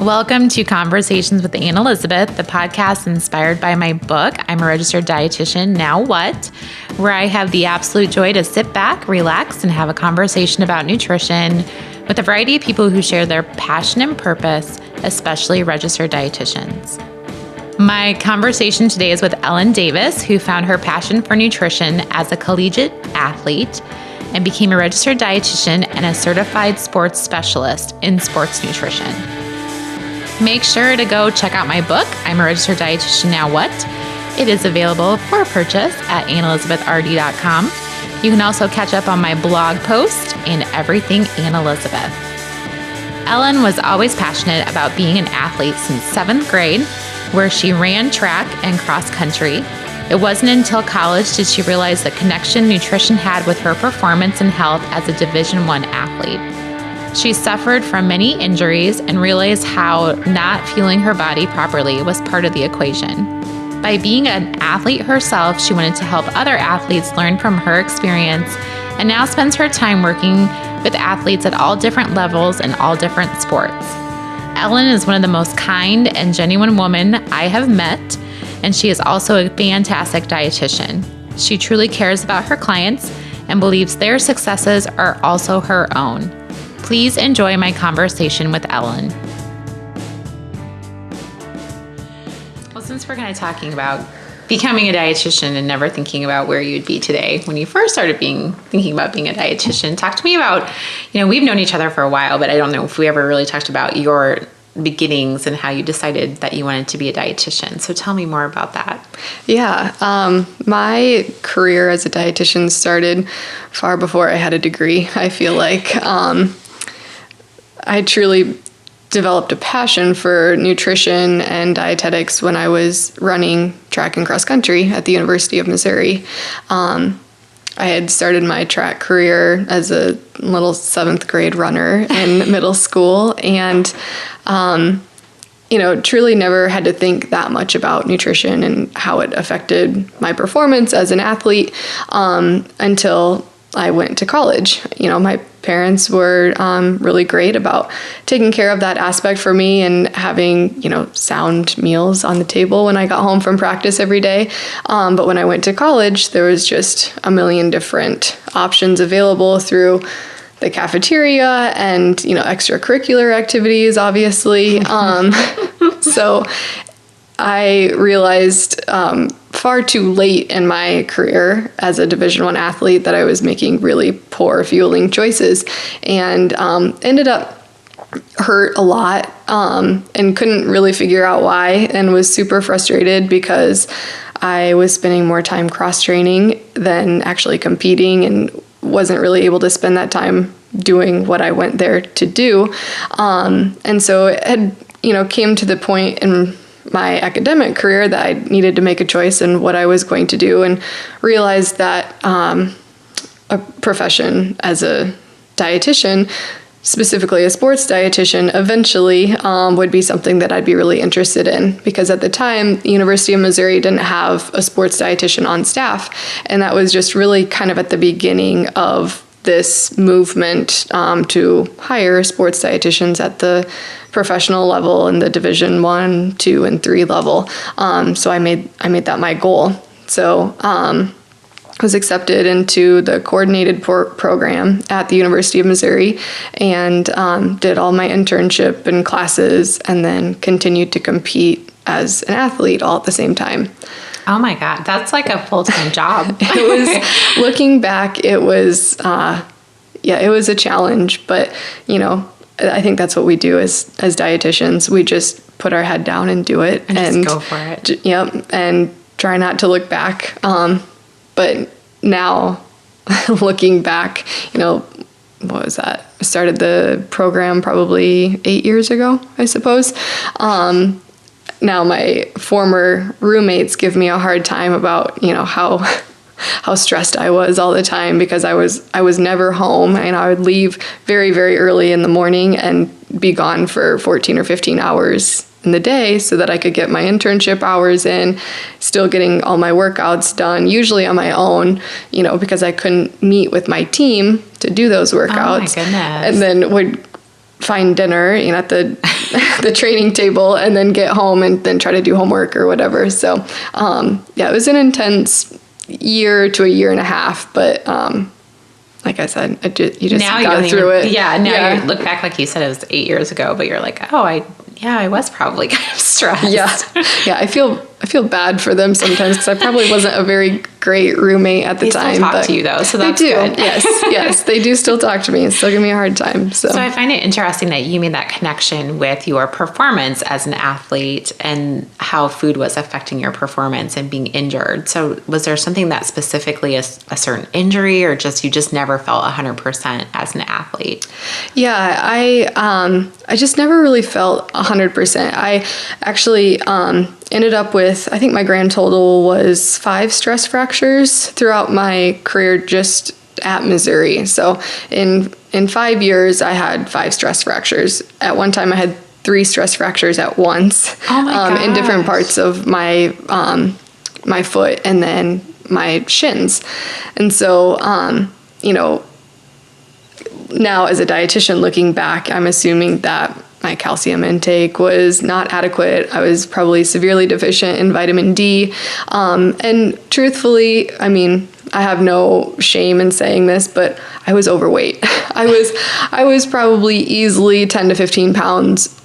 Welcome to Conversations with Anne Elizabeth, the podcast inspired by my book, I'm a Registered Dietitian, Now What?, where I have the absolute joy to sit back, relax, and have a conversation about nutrition with a variety of people who share their passion and purpose, especially registered dietitians. My conversation today is with Ellen Davis, who found her passion for nutrition as a collegiate athlete and became a registered dietitian and a certified sports specialist in sports nutrition. Make sure to go check out my book, I'm a Registered Dietitian, Now What? It is available for purchase at AnneElizabethRD.com. You can also catch up on my blog post and everything Anne Elizabeth. Ellen was always passionate about being an athlete since 7th grade, where she ran track and cross country. It wasn't until college did she realize the connection nutrition had with her performance and health as a Division I athlete. She suffered from many injuries and realized how not fueling her body properly was part of the equation. By being an athlete herself, she wanted to help other athletes learn from her experience and now spends her time working with athletes at all different levels and all different sports. Ellen is one of the most kind and genuine women I have met, and she is also a fantastic dietitian. She truly cares about her clients and believes their successes are also her own. Please enjoy my conversation with Ellen. Well, since we're kind of talking about becoming a dietitian and never thinking about where you'd be today, when you first started thinking about being a dietitian, talk to me about, we've known each other for a while, but I don't know if we ever really talked about your beginnings and how you decided that you wanted to be a dietitian. So tell me more about that. Yeah. My career as a dietitian started far before I had a degree. I feel like I truly developed a passion for nutrition and dietetics when I was running track and cross country at the University of Missouri. I had started my track career as a little 7th grade runner in middle school and, truly never had to think that much about nutrition and how it affected my performance as an athlete until I went to college. My parents were really great about taking care of that aspect for me and having, sound meals on the table when I got home from practice every day. But when I went to college, there was just a million different options available through the cafeteria and, extracurricular activities, obviously. So I realized far too late in my career as a Division I athlete that I was making really poor fueling choices and ended up hurt a lot and couldn't really figure out why and was super frustrated because I was spending more time cross-training than actually competing and wasn't really able to spend that time doing what I went there to do. And so it had, came to the point in my academic career that I needed to make a choice in what I was going to do and realized that a profession as a dietitian, specifically a sports dietitian, eventually would be something that I'd be really interested in because at the time, the University of Missouri didn't have a sports dietitian on staff. And that was just really kind of at the beginning of this movement to hire sports dietitians at the professional level in the Division I, II, and III level. So I made that my goal. So I was accepted into the coordinated program at the University of Missouri and did all my internship and classes and then continued to compete as an athlete all at the same time. Oh my God, that's like a full-time job. It was, looking back, it was a challenge, but, I think that's what we do as dietitians. We just put our head down and do it. And just go for it. Yep, and try not to look back. But now, looking back, what was that? I started the program probably 8 years ago, I suppose. Now my former roommates give me a hard time about, how stressed I was all the time because I was never home and I would leave very, very early in the morning and be gone for 14 or 15 hours in the day so that I could get my internship hours in, still getting all my workouts done, usually on my own, because I couldn't meet with my team to do those workouts. Oh my goodness. And then would find dinner, at the the training table and then get home and then try to do homework or whatever. So, it was an intense year to a year and a half, but, like I said, you just now got through it. Yeah. Now you look back, like you said, it was 8 years ago, but you're like, oh, I was probably kind of stressed. Yeah. I feel bad for them sometimes because I probably wasn't a very great roommate at the time. They still talk to you though, so that's good. Yes, they do still talk to me and still give me a hard time. So I find it interesting that you made that connection with your performance as an athlete and how food was affecting your performance and being injured. So was there something that specifically a certain injury, or you just never felt 100% as an athlete? Yeah, I just never really felt 100%. I actually ended up with, I think my grand total was 5 stress fractures throughout my career just at Missouri. So in 5 years, I had 5 stress fractures. At one time, I had 3 stress fractures at once. Oh my gosh. In different parts of my my foot and then my shins. And so, now as a dietitian looking back, I'm assuming that my calcium intake was not adequate. I was probably severely deficient in vitamin D. And truthfully, I mean, I have no shame in saying this, but I was overweight. I was probably easily 10 to 15 pounds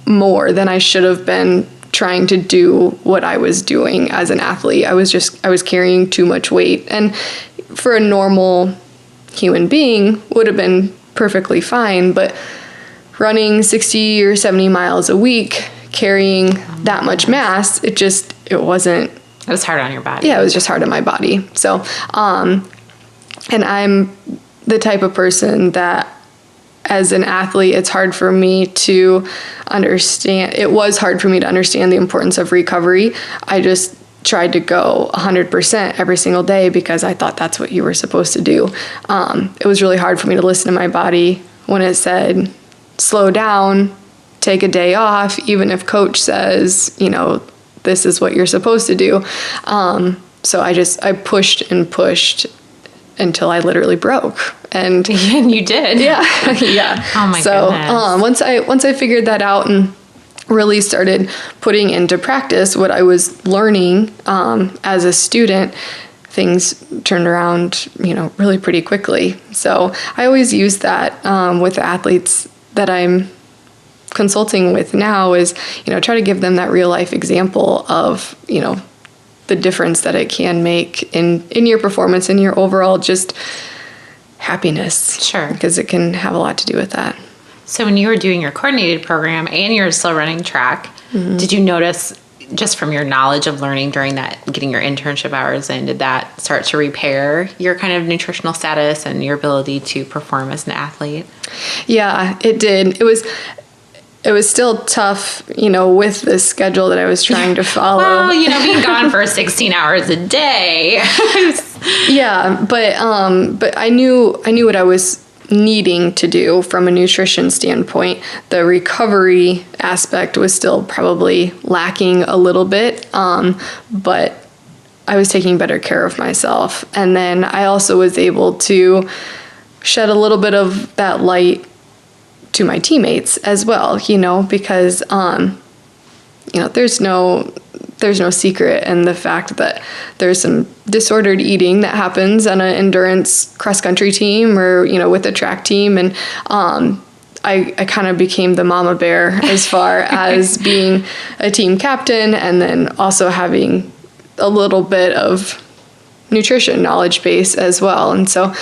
more than I should have been trying to do what I was doing as an athlete. I was carrying too much weight. And for a normal human being would have been perfectly fine, but running 60 or 70 miles a week, carrying that much mass, it wasn't. It was hard on your body. Yeah, it was just hard on my body. So, and I'm the type of person that as an athlete, it's hard for me to understand. It was hard for me to understand the importance of recovery. I just tried to go 100% every single day because I thought that's what you were supposed to do. It was really hard for me to listen to my body when it said, slow down, take a day off, even if coach says, this is what you're supposed to do. So I pushed and pushed until I literally broke. And you did. Yeah. Oh my goodness. Once I figured that out and really started putting into practice what I was learning as a student, things turned around, really pretty quickly. So I always use that with the athletes that I'm consulting with now is, try to give them that real life example of, the difference that it can make in your performance and your overall just happiness. Sure. Because it can have a lot to do with that. So when you were doing your coordinated program and you were still running track, did you notice, just from your knowledge of learning during that, getting your internship hours in, did that start to repair your kind of nutritional status and your ability to perform as an athlete? Yeah, it did. It was still tough, with the schedule that I was trying to follow. Well, being gone for 16 hours a day. Yeah, but I knew what I was needing to do from a nutrition standpoint. The recovery aspect was still probably lacking a little bit, but I was taking better care of myself. And then I also was able to shed a little bit of that light to my teammates as well, because, there's no secret in the fact that there's some disordered eating that happens on an endurance cross-country team or, with a track team. And I kind of became the mama bear as far as being a team captain and then also having a little bit of nutrition knowledge base as well. And so,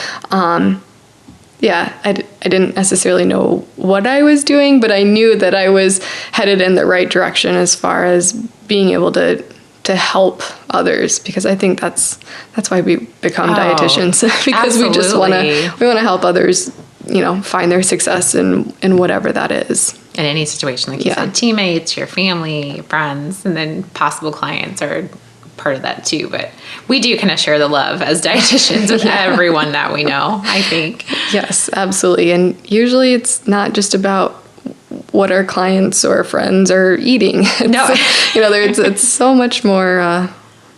I didn't necessarily know what I was doing, but I knew that I was headed in the right direction as far as being able to help others, because I think that's why we become dietitians, because absolutely. we just want to help others, find their success in whatever that is. In any situation, like you said, teammates, your family, your friends, and then possible clients are part of that too. But we do kind of share the love as dietitians with everyone that we know, I think. Yes, absolutely. And usually it's not just about what our clients or friends are eating. It's so much more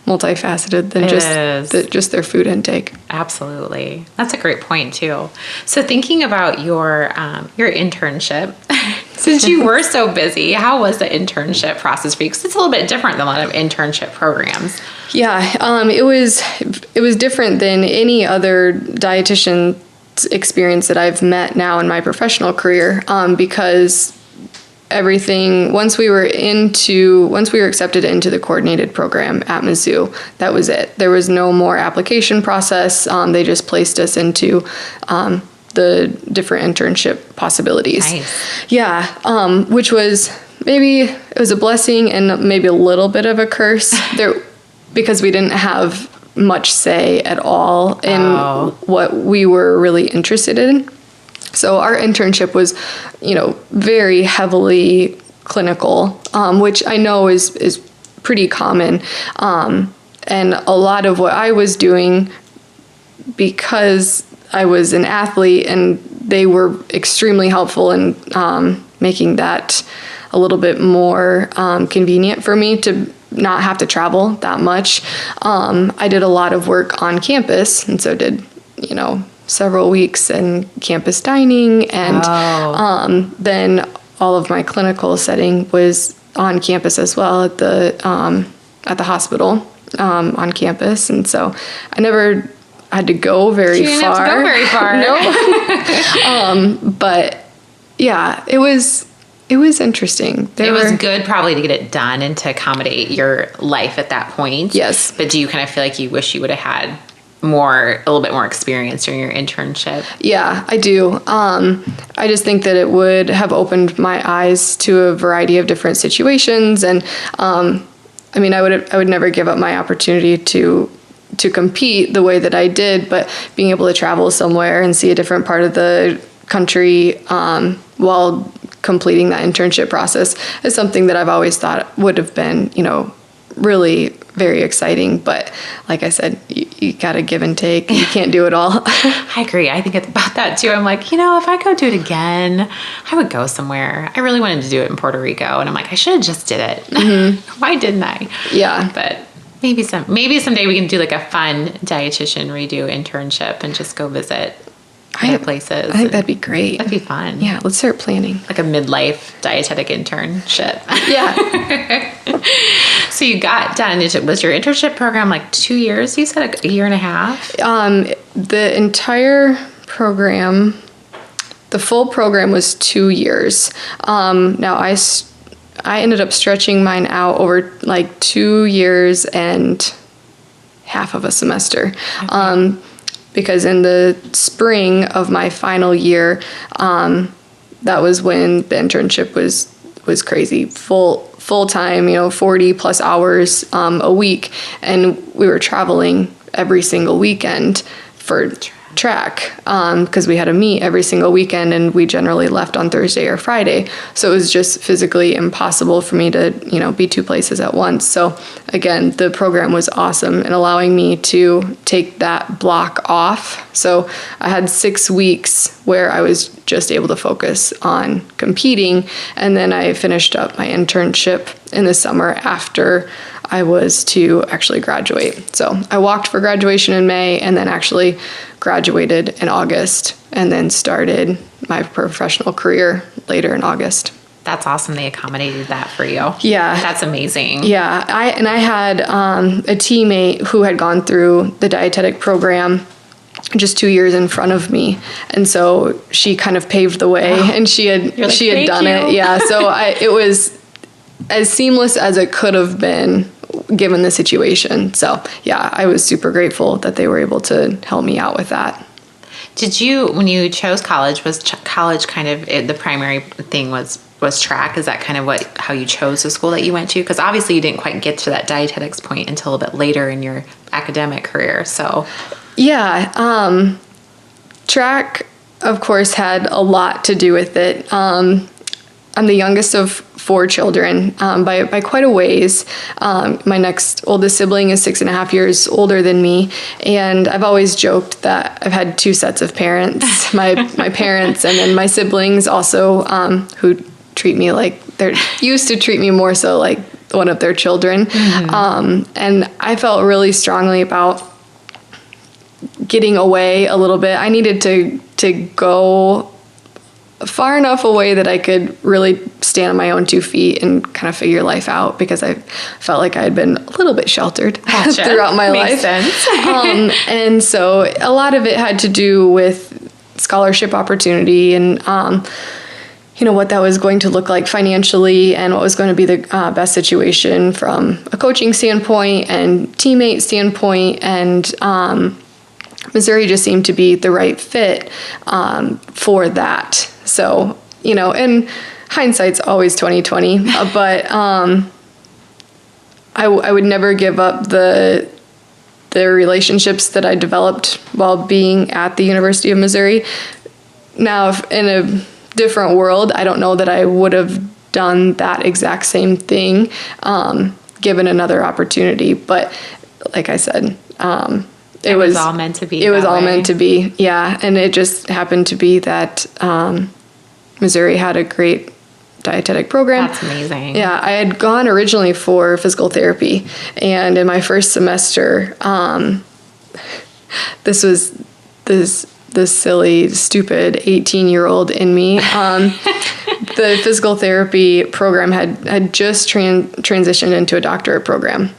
multifaceted than just their food intake. Absolutely. That's a great point too. So thinking about your internship Since you were so busy, how was the internship process for you? Because it's a little bit different than a lot of internship programs. Yeah, it was different than any other dietitian experience that I've met now in my professional career, because everything, once we were accepted into the coordinated program at Mizzou, that was it. There was no more application process. They just placed us into the different internship possibilities. Nice. Yeah, which was it was a blessing and maybe a little bit of a curse there, because we didn't have much say at all in what we were really interested in. So our internship was, very heavily clinical, which I know is pretty common. And a lot of what I was doing, because I was an athlete, and they were extremely helpful in making that a little bit more convenient for me to not have to travel that much. I did a lot of work on campus, and so did, several weeks in campus dining, and then all of my clinical setting was on campus as well at the hospital on campus, and so I never had to go very far. You didn't have to go very far. No. But yeah, it was interesting. It was good probably to get it done and to accommodate your life at that point. Yes. But do you kind of feel like you wish you would have had a little bit more experience during your internship? Yeah, I do. I just think that it would have opened my eyes to a variety of different situations, and I would never give up my opportunity to compete the way that I did, but being able to travel somewhere and see a different part of the country while completing that internship process is something that I've always thought would have been, really very exciting. But like I said, you got to give and take. You can't do it all. I agree. I think it's about that too. I'm like, if I go do it again, I would go somewhere. I really wanted to do it in Puerto Rico, and I'm like, I should have just did it. Mm-hmm. Why didn't I? Yeah. But maybe someday we can do like a fun dietitian redo internship and just go visit other places. I think that'd be great. That'd be fun. Yeah, let's start planning. Like a midlife dietetic internship. Yeah. So you got done. Was your internship program like 2 years? You said a year and a half? The entire program, the full program was 2 years. Now I ended up stretching mine out over like 2 years and half of a semester. Okay. Because in the spring of my final year, that was when the internship was crazy, full time, 40 plus hours a week, and we were traveling every single weekend for track, because we had a meet every single weekend, and we generally left on Thursday or Friday. So it was just physically impossible for me to, be two places at once. So again, the program was awesome in allowing me to take that block off. So I had 6 weeks where I was just able to focus on competing. And then I finished up my internship in the summer after I was to actually graduate. So I walked for graduation in May, and then actually graduated in August, and then started my professional career later in August. That's awesome. They accommodated that for you. Yeah. That's amazing. Yeah. I had a teammate who had gone through the dietetic program just 2 years in front of me, and so she kind of paved the way. Wow. And she had done it. Yeah. So it was as seamless as it could have been given the situation. So yeah, I was super grateful that they were able to help me out with that. Did you, when you chose college, was college kind of the primary thing was track? Is that kind of how you chose the school that you went to? Because obviously you didn't quite get to that dietetics point until a bit later in your academic career. So yeah, track of course had a lot to do with it. I'm the youngest of 4 children by quite a ways. My next oldest sibling is 6.5 years older than me, and I've always joked that I've had 2 sets of parents, my parents and then my siblings also, who treat me like they're used to treat me more so like one of their children. Mm-hmm. And I felt really strongly about getting away a little bit. I needed to go far enough away that I could really stand on my own 2 feet and kind of figure life out, because I felt like I had been a little bit sheltered throughout my life. Sense. And so a lot of it had to do with scholarship opportunity and, what that was going to look like financially, and what was going to be the best situation from a coaching standpoint and teammate standpoint. And Missouri just seemed to be the right fit for that. So, and hindsight's always 20/20, but I would never give up the relationships that I developed while being at the University of Missouri. Now, if in a different world, I don't know that I would have done that exact same thing given another opportunity. But like I said, it was all meant to be. It was all meant to be, yeah. And it just happened to be that Missouri had a great dietetic program. That's amazing. Yeah, I had gone originally for physical therapy, and in my first semester, this was this silly, stupid 18-year-old in me. The physical therapy program had just transitioned into a doctorate program.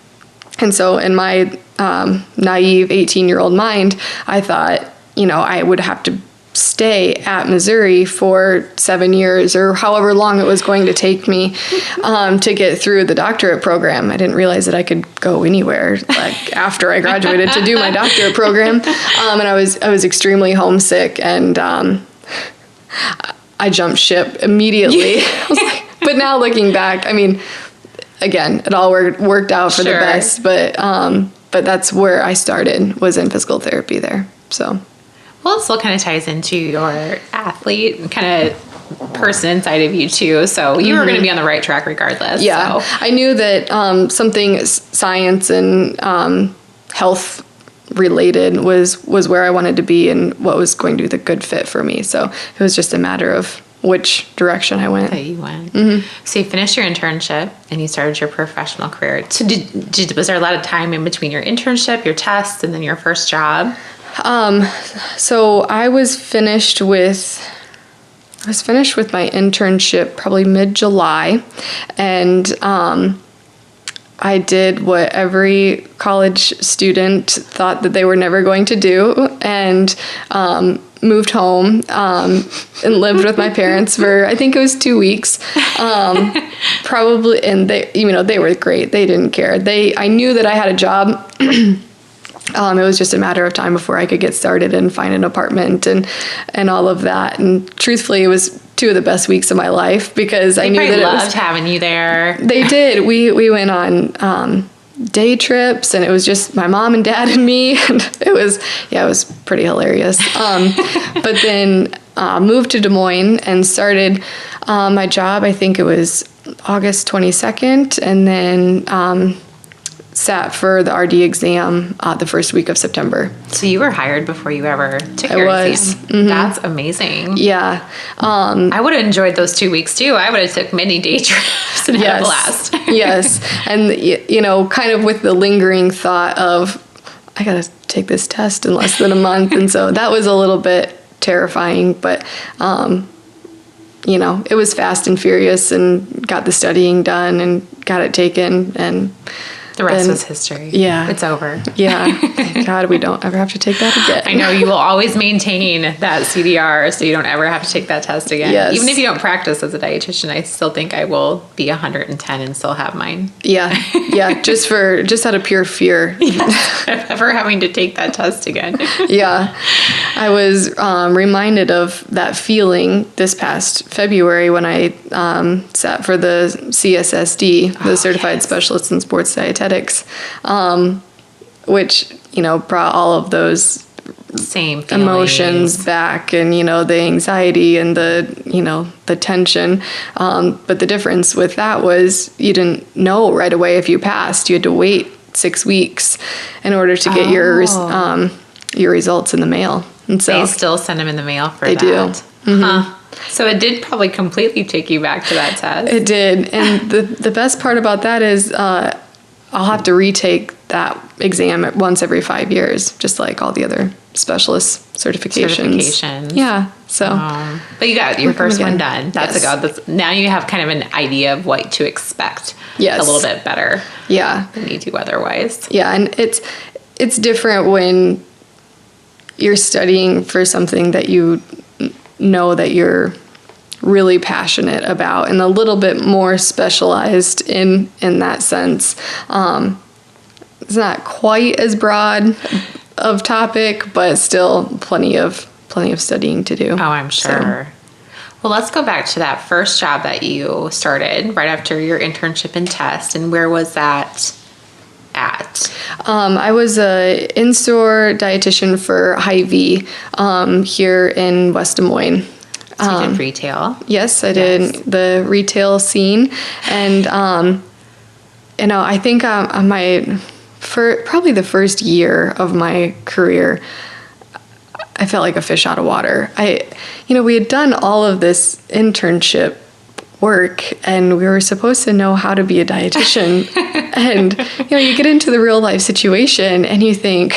And so in my naive 18-year-old mind, I thought, I would have to stay at Missouri for 7 years or however long it was going to take me to get through the doctorate program. I didn't realize that I could go anywhere after I graduated to do my doctorate program. And I was extremely homesick, and I jumped ship immediately. But now looking back, again, it all worked out for the best, but that's where I started, was in physical therapy there. So. Well, it still kind of ties into your athlete kind of person inside of you too. So you were going to be on the right track regardless. Yeah. So. I knew that something science and health related was where I wanted to be and what was going to be the good fit for me. So it was just a matter of which direction I went. That you went. Mm-hmm. So you finished your internship and you started your professional career. So was there a lot of time in between your internship, your tests, and then your first job? So I was finished with my internship probably mid-July, and I did what every college student thought that they were never going to do, and moved home and lived with my parents for, I think it was 2 weeks, probably. And they were great. They didn't care. I knew that I had a job. It was just a matter of time before I could get started and find an apartment and all of that. And truthfully, it was 2 of the best weeks of my life, because I knew that it loved having you there. They did. We went on day trips, and it was just my mom and dad and me. And it was pretty hilarious. But then moved to Des Moines and started my job. I think it was August 22nd, and then sat for the RD exam the first week of September. So you were hired before you ever took your exam. Mm-hmm. That's amazing. Yeah. I would have enjoyed those 2 weeks too. I would have took many day trips and had a blast. Yes. And, kind of with the lingering thought of, I got to take this test in less than a month. And so that was a little bit terrifying, but, it was fast and furious, and got the studying done and got it taken, and the rest was history. Yeah. It's over. Yeah. Thank God we don't ever have to take that again. I know you will always maintain that CDR, so you don't ever have to take that test again. Yes. Even if you don't practice as a dietitian, I still think I will be 110 and still have mine. Yeah. Yeah. just out of pure fear. Yes. Of ever having to take that test again. Yeah. I was reminded of that feeling this past February when I sat for the CSSD, the Certified Specialist in Sports Dietetics, which, brought all of those same emotions back, and, the anxiety and the tension. But the difference with that was you didn't know right away if you passed. You had to wait 6 weeks in order to get your results in the mail. And so they still send them in the mail for that. They do. Mm-hmm. Huh. So it did probably completely take you back to that test. It did. And the best part about that is I'll have to retake that exam once every 5 years, just like all the other specialist certifications. Yeah. So, but you got your first one done. That's a go. Now you have kind of an idea of what to expect. Yes. A little bit better. Yeah. Than you do otherwise. Yeah, and it's different when you're studying for something that you know that you're really passionate about, and a little bit more specialized in that sense. It's not quite as broad of topic, but still plenty of studying to do. Oh, I'm sure. So. Well, let's go back to that first job that you started right after your internship and test, and where was that at? I was a in-store dietitian for Hy-Vee here in West Des Moines. So you did retail? Yes, I did the retail scene, and I think for probably the first year of my career, I felt like a fish out of water. We had done all of this internship work, and we were supposed to know how to be a dietitian, and you get into the real life situation, and you think,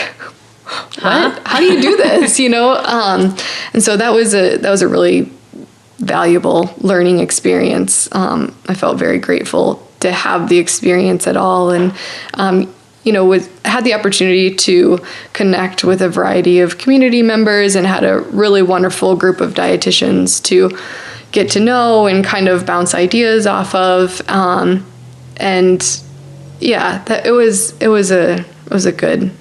what? How do you do this? And so that was a really valuable learning experience. I felt very grateful to have the experience at all, and had the opportunity to connect with a variety of community members, and had a really wonderful group of dietitians to get to know and kind of bounce ideas off of. It was a good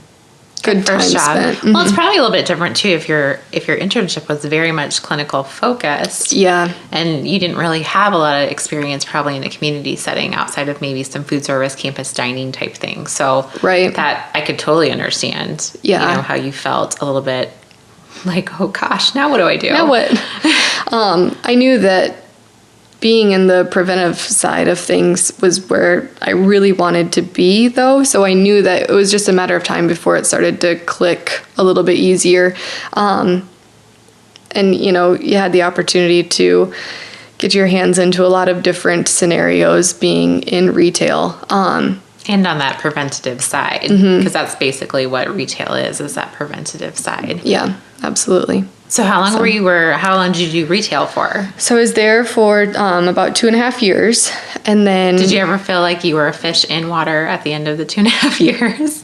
first job. Spent. Mm-hmm. Well, it's probably a little bit different too if your internship was very much clinical focused. Yeah. And you didn't really have a lot of experience probably in a community setting outside of maybe some food service, campus dining type thing. So right. That I could totally understand. Yeah. How you felt a little bit like, oh gosh, now what do I do? Now what? I knew that being in the preventive side of things was where I really wanted to be, though. So I knew that it was just a matter of time before it started to click a little bit easier. And, you had the opportunity to get your hands into a lot of different scenarios being in retail. And on that preventative side, because that's basically what retail is that preventative side. Yeah, absolutely. So how long how long did you do retail for? So I was there for about 2.5 years. And then... Did you ever feel like you were a fish in water at the end of the 2.5 years?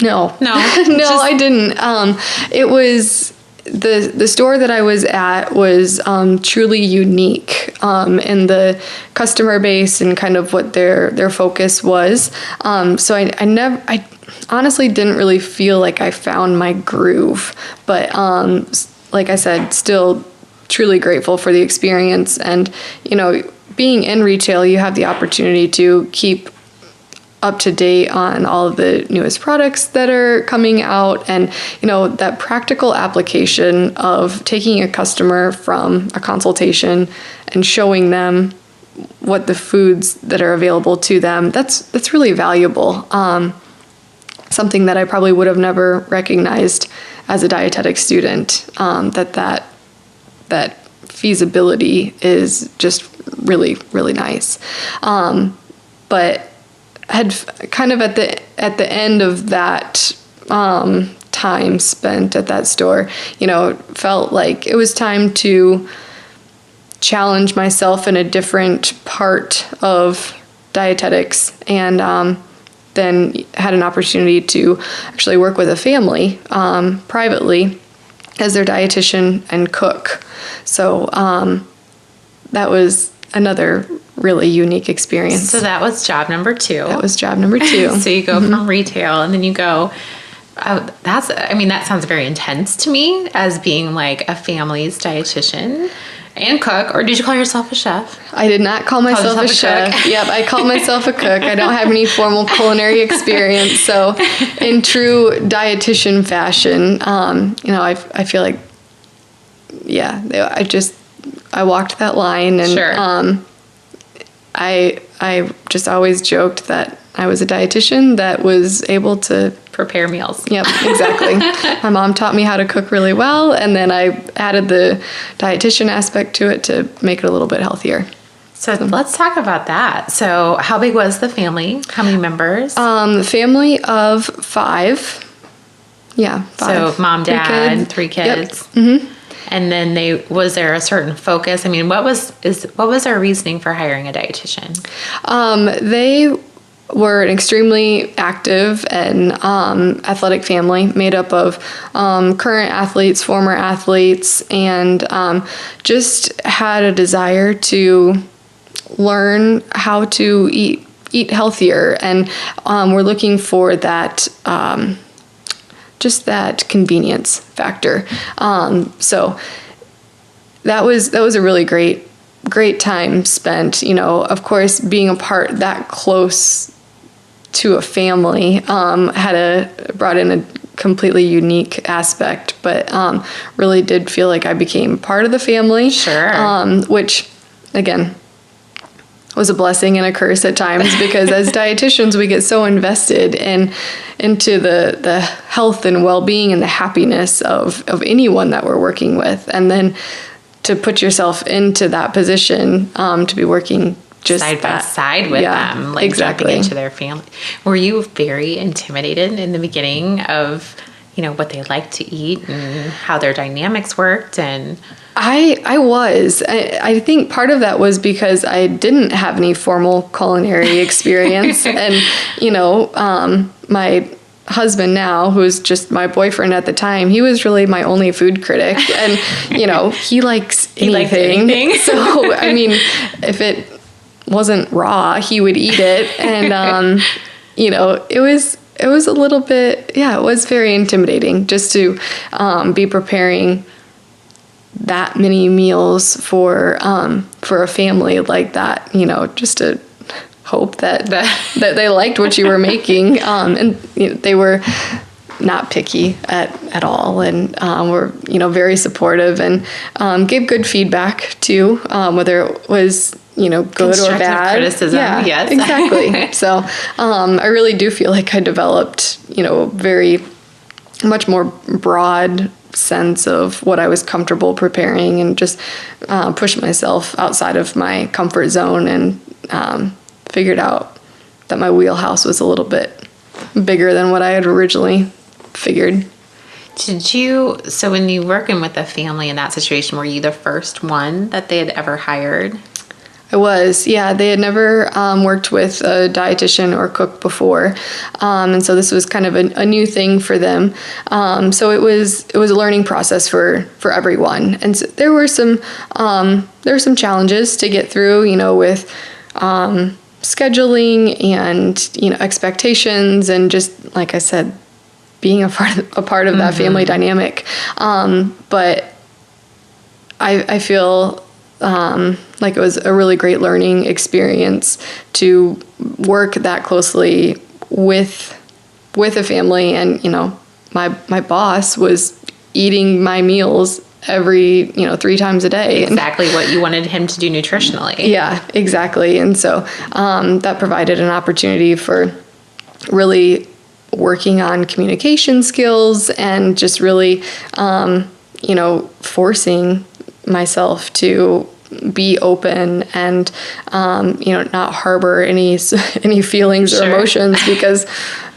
No. No? I didn't. It was... The store that I was at was truly unique in the customer base and kind of what their focus was. So I honestly didn't really feel like I found my groove. But like I said, still truly grateful for the experience. And, being in retail, you have the opportunity to keep up to date on all of the newest products that are coming out, and that practical application of taking a customer from a consultation and showing them what the foods that are available to them, that's really valuable. Something that I probably would have never recognized as a dietetic student, that feasibility is just really, really nice. But had kind of at the end of that time spent at that store, felt like it was time to challenge myself in a different part of dietetics, and then had an opportunity to actually work with a family privately as their dietitian and cook. So that was another really unique experience. So that was job number 2. That was job number 2. So you go from retail, and then you go, that sounds very intense to me as being like a family's dietitian and cook. Or did you call yourself a chef? I did not call myself a chef. Yep, I called myself a cook. I don't have any formal culinary experience. So in true dietitian fashion, I feel like, I walked that line, and sure. I just always joked that I was a dietitian that was able to prepare meals. Yep, exactly. My mom taught me how to cook really well, and then I added the dietitian aspect to it to make it a little bit healthier. So let's talk about that. So how big was the family? How many members? Family of 5. Yeah, 5. So mom, dad, 3 kids. Yep. Mm-hmm. And then was there a certain focus? I mean, what was our reasoning for hiring a dietitian? They were an extremely active and athletic family made up of current athletes, former athletes, and just had a desire to learn how to eat healthier. And we're looking for that just that convenience factor. So that was a really great time spent. You know, of course, being a part that close to a family brought in a completely unique aspect, but really did feel like I became part of the family. Sure. Which, again, was a blessing and a curse at times, because as dietitians we get so invested into the health and well-being and the happiness of anyone that we're working with, and then to put yourself into that position to be working just side by side with them, like exactly. jumping into their family. Were you very intimidated in the beginning of, you know, what they liked to eat and how their dynamics worked? And I was. I think part of that was because I didn't have any formal culinary experience. And, you know, my husband now, who's just my boyfriend at the time, he was really my only food critic. And, you know, he likes anything. So, I mean, if it wasn't raw, he would eat it. And, you know, it was a little bit, it was very intimidating just to be preparing that many meals for a family like that, you know, just to hope that they liked what you were making. And you know, they were not picky at all, and were, you know, very supportive, and gave good feedback too, whether it was, you know, good or bad. Criticism. Yeah, yes. Exactly. So I really do feel like I developed, you know, very much more broad sense of what I was comfortable preparing, and just pushed myself outside of my comfort zone, and figured out that my wheelhouse was a little bit bigger than what I had originally figured. So when you working with a family in that situation, were you the first one that they had ever hired? I was, yeah. They had never worked with a dietitian or cook before, and so this was kind of a new thing for them. So it was a learning process for everyone, and so there were some challenges to get through, you know, with scheduling and, you know, expectations, and just like I said, being a part of that family dynamic. But I feel like it was a really great learning experience to work that closely with a family. And, you know, my boss was eating my meals every, you know, 3 times a day. Exactly what you wanted him to do nutritionally. Yeah, exactly. And so that provided an opportunity for really working on communication skills, and just really, you know, forcing myself to be open and, you know, not harbor any feelings or emotions, because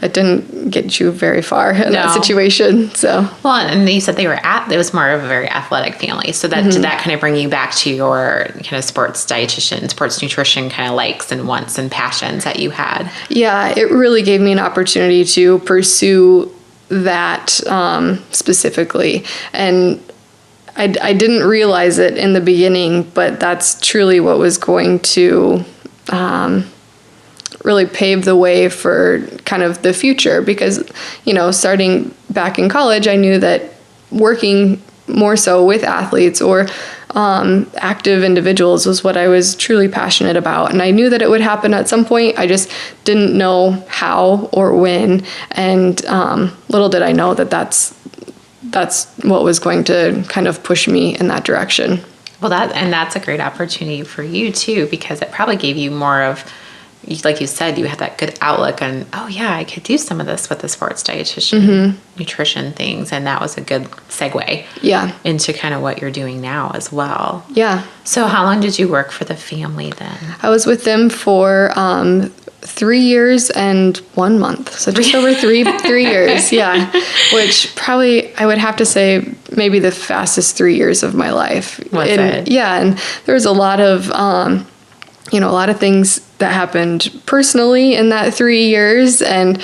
it didn't get you very far in that situation. So, well, and you said it was more of a very athletic family. So that did that kind of bring you back to your kind of sports dietitian, sports nutrition kind of likes and wants and passions that you had? Yeah, it really gave me an opportunity to pursue that specifically. And I didn't realize it in the beginning, but that's truly what was going to really pave the way for kind of the future. Because, you know, starting back in college, I knew that working more so with athletes or active individuals was what I was truly passionate about. And I knew that it would happen at some point. I just didn't know how or when. And little did I know that that's what was going to kind of push me in that direction. Well, that's a great opportunity for you too, because it probably gave you more of like you said, you had that good outlook on, oh yeah, I could do some of this with the sports dietitian nutrition things. And that was a good segue into kind of what you're doing now as well. Yeah. So how long did you work for the family then? I was with them for 3 years and 1 month. So just over three years. Yeah. Which probably I would have to say maybe the fastest 3 years of my life. Was it? Yeah. And there was a lot of, a lot of things that happened personally in that 3 years. And,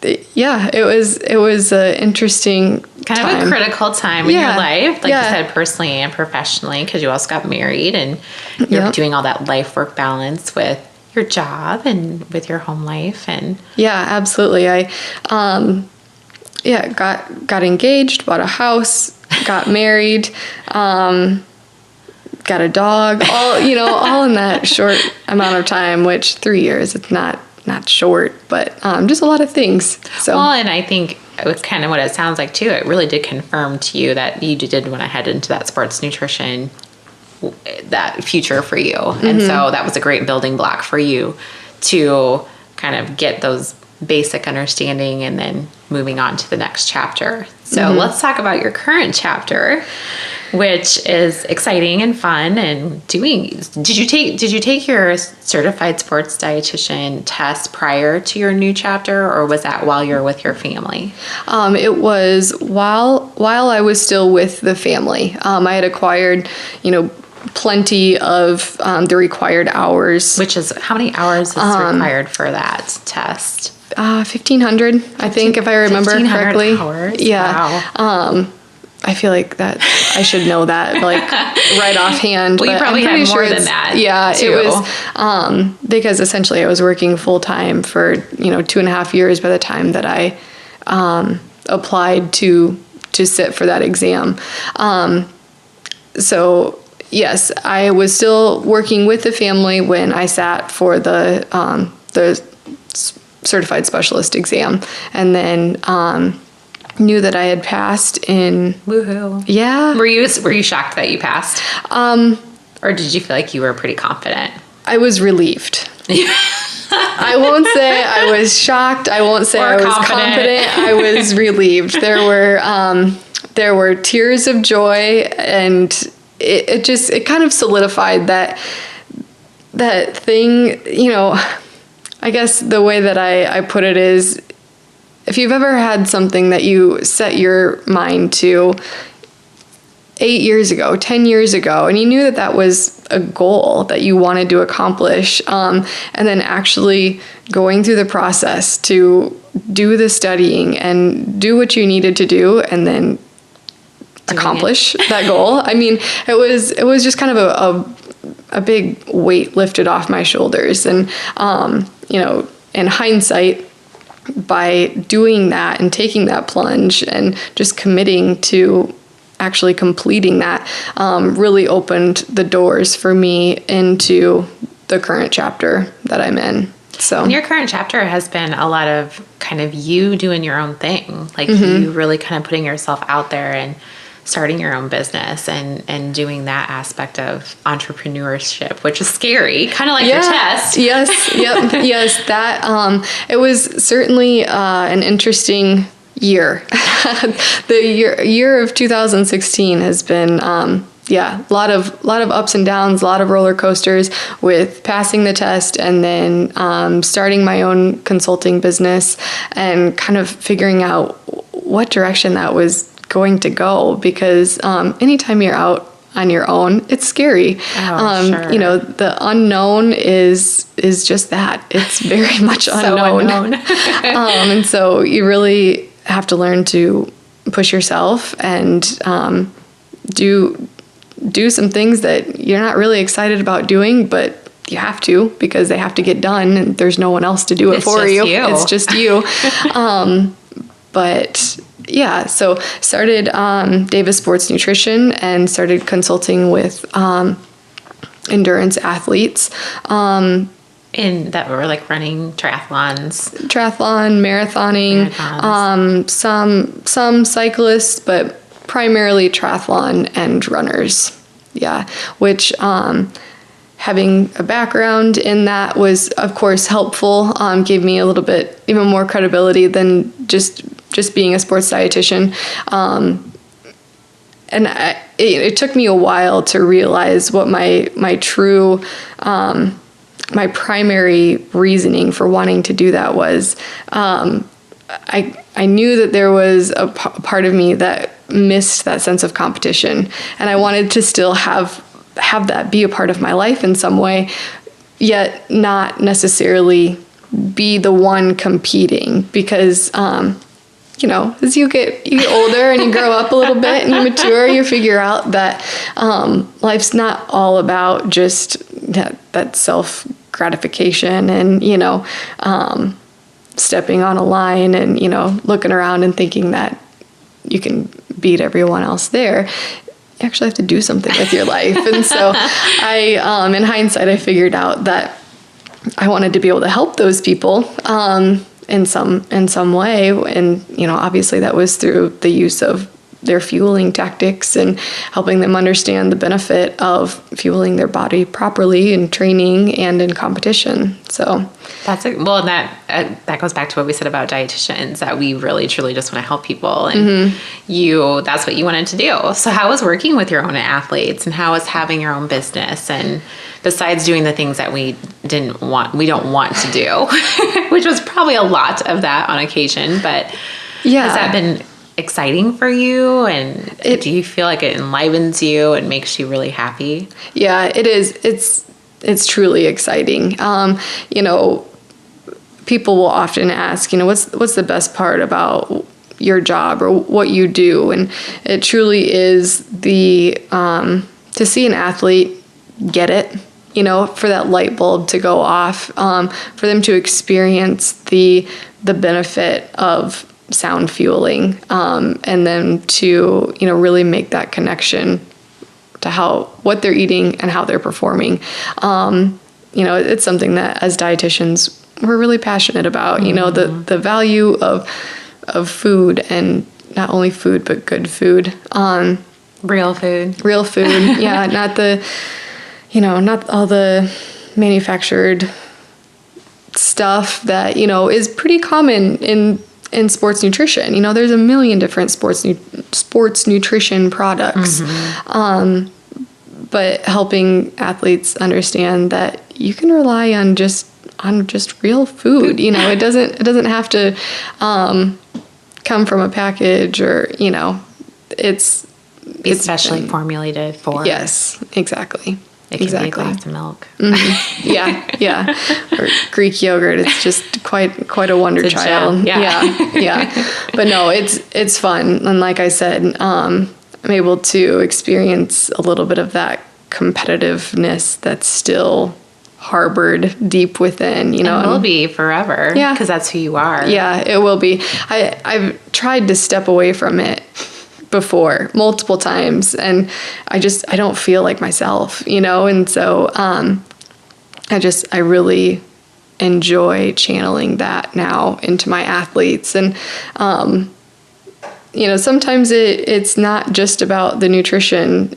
it was an interesting kind time. of a critical time in your life, like you said, personally and professionally, because you also got married and you're doing all that life work balance with your job and with your home life. And yeah, absolutely. I got engaged, bought a house, got married, got a dog, all in that short amount of time, which 3 years, it's not short, but just a lot of things. So, well, and I think it was kind of what it sounds like too. It really did confirm to you that you did want to head into that sports nutrition, that future for you. And so that was a great building block for you to kind of get those basic understanding and then moving on to the next chapter. So let's talk about your current chapter, which is exciting and fun and doing. Did you take your certified sports dietitian test prior to your new chapter, or was that while you were with your family? It was while I was still with the family. I had acquired, plenty of the required hours. Which is, how many hours is required for that test? 1,500, I think, if I remember correctly. Hours? Yeah. Wow. I feel like that I should know that like right offhand. Well, you probably had more than that. Yeah, too. It was because essentially I was working full time for 2.5 years by the time that I applied to sit for that exam. So yes, I was still working with the family when I sat for the certified specialist exam, and then knew that I had passed in. Woohoo! Yeah. Were you shocked that you passed? Or did you feel like you were pretty confident? I was relieved. I won't say I was shocked. I won't say I was confident. I was relieved. There were tears of joy, and it kind of solidified that thing. I guess the way that I put it is, if you've ever had something that you set your mind to 8 years ago, 10 years ago, and you knew that was a goal that you wanted to accomplish, and then actually going through the process to do the studying and do what you needed to do, and then accomplish that goal. I mean, it was just kind of a big weight lifted off my shoulders. And, in hindsight, by doing that and taking that plunge and just committing to actually completing that, really opened the doors for me into the current chapter that I'm in. So, and your current chapter has been a lot of kind of you doing your own thing, like you really kind of putting yourself out there and starting your own business and doing that aspect of entrepreneurship, which is scary, kind of like your test. Yes. Yep. Yes. That, it was certainly, an interesting year. The year of 2016 has been, a lot of ups and downs, a lot of roller coasters with passing the test and then, starting my own consulting business and kind of figuring out what direction that was going to go, because anytime you're out on your own, it's scary. Oh, sure. The unknown is just that. It's very much unknown. And so you really have to learn to push yourself and do some things that you're not really excited about doing, but you have to, because they have to get done and there's no one else to do it for you. It's just you. But yeah, so started Davis Sports Nutrition and started consulting with endurance athletes. In that were like running triathlons. Triathlon, marathoning, some cyclists, but primarily triathlon and runners. Yeah, which having a background in that was, of course, helpful. Gave me a little bit even more credibility than just being a sports dietitian. And it took me a while to realize what my true, my primary reasoning for wanting to do that was. I knew that there was a part of me that missed that sense of competition, and I wanted to still have that be a part of my life in some way, yet not necessarily be the one competing, because as you get older and you grow up a little bit and you mature, you figure out that life's not all about just that self gratification and stepping on a line and looking around and thinking that you can beat everyone else there. You actually have to do something with your life. And so I in hindsight, I figured out that I wanted to be able to help those people in some way, and obviously that was through the use of their fueling tactics and helping them understand the benefit of fueling their body properly in training and in competition. So that goes back to what we said about dietitians, that we really truly just want to help people, and that's what you wanted to do. So how was working with your own athletes, and how was having your own business, and besides doing the things that we don't want to do, which was probably a lot of that on occasion, but has that been exciting for you, and do you feel like it enlivens you and makes you really happy? Yeah, it is. It's truly exciting. People will often ask, what's the best part about your job or what you do, and it truly is the to see an athlete get it, for that light bulb to go off, for them to experience the benefit of sound fueling, and then to really make that connection to what they're eating and how they're performing. It's something that as dietitians we're really passionate about. The value of food, and not only food but good food, real food. Yeah, not all the manufactured stuff that is pretty common in sports nutrition. There's a million different sports nutrition products. But helping athletes understand that you can rely on just real food. It doesn't have to come from a package, or it's especially formulated for. Yes, exactly. It can be a glass of milk. Yeah. Or Greek yogurt. It's just quite a wonder child. Yeah. But no, it's fun. And like I said, I'm able to experience a little bit of that competitiveness that's still harbored deep within, It will be forever. Yeah. Because that's who you are. Yeah, it will be. I've tried to step away from it before multiple times, and I don't feel like myself, and so I really enjoy channeling that now into my athletes. And sometimes it's not just about the nutrition.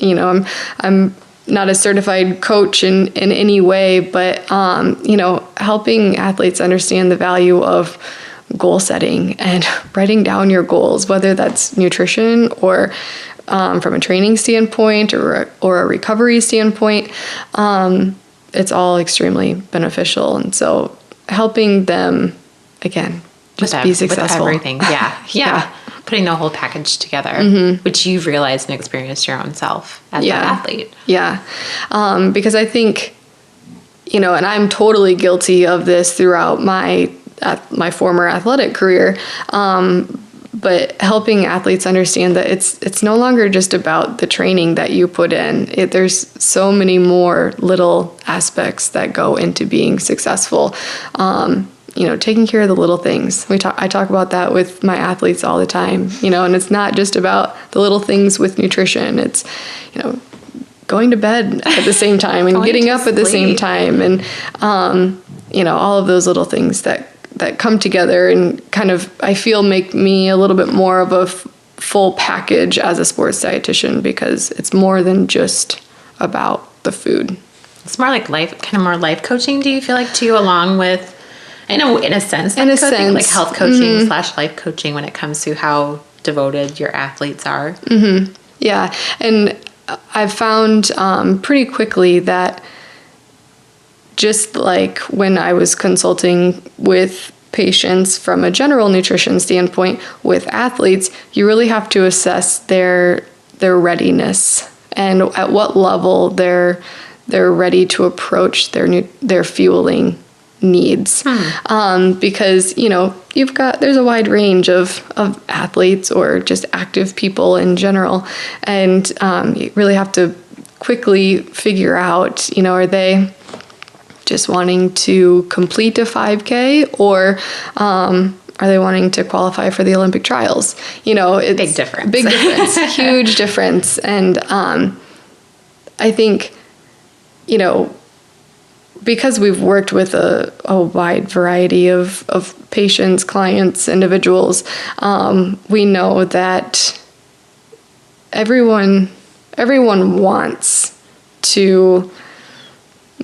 I'm not a certified coach in any way, but helping athletes understand the value of goal setting and writing down your goals, whether that's nutrition or from a training standpoint or a recovery standpoint. It's all extremely beneficial. And so helping them, again, just be successful. With everything. Yeah. Putting the whole package together, which you've realized and experienced your own self as an athlete. Yeah. Because I think, and I'm totally guilty of this throughout my former athletic career, but helping athletes understand that it's no longer just about the training that you put in. There's so many more little aspects that go into being successful. Taking care of the little things. I talk about that with my athletes all the time, and it's not just about the little things with nutrition. It's, going to bed at the same time and getting up at the same time, and, all of those little things that come together and kind of, I feel, make me a little bit more of a full package as a sports dietitian, because it's more than just about the food. It's more like more life coaching, do you feel like, too, along with, I know in a sense, in a sense, like health coaching / life coaching when it comes to how devoted your athletes are. Mm-hmm. Yeah. And I've found pretty quickly that just like when I was consulting with patients from a general nutrition standpoint with athletes, you really have to assess their readiness and at what level they're ready to approach their fueling needs. Because, there's a wide range of athletes or just active people in general. And you really have to quickly figure out, are they just wanting to complete a 5K, or are they wanting to qualify for the Olympic trials? It's big difference. Big difference. Huge difference. And I think, because we've worked with a wide variety of patients, clients, individuals, we know that everyone wants to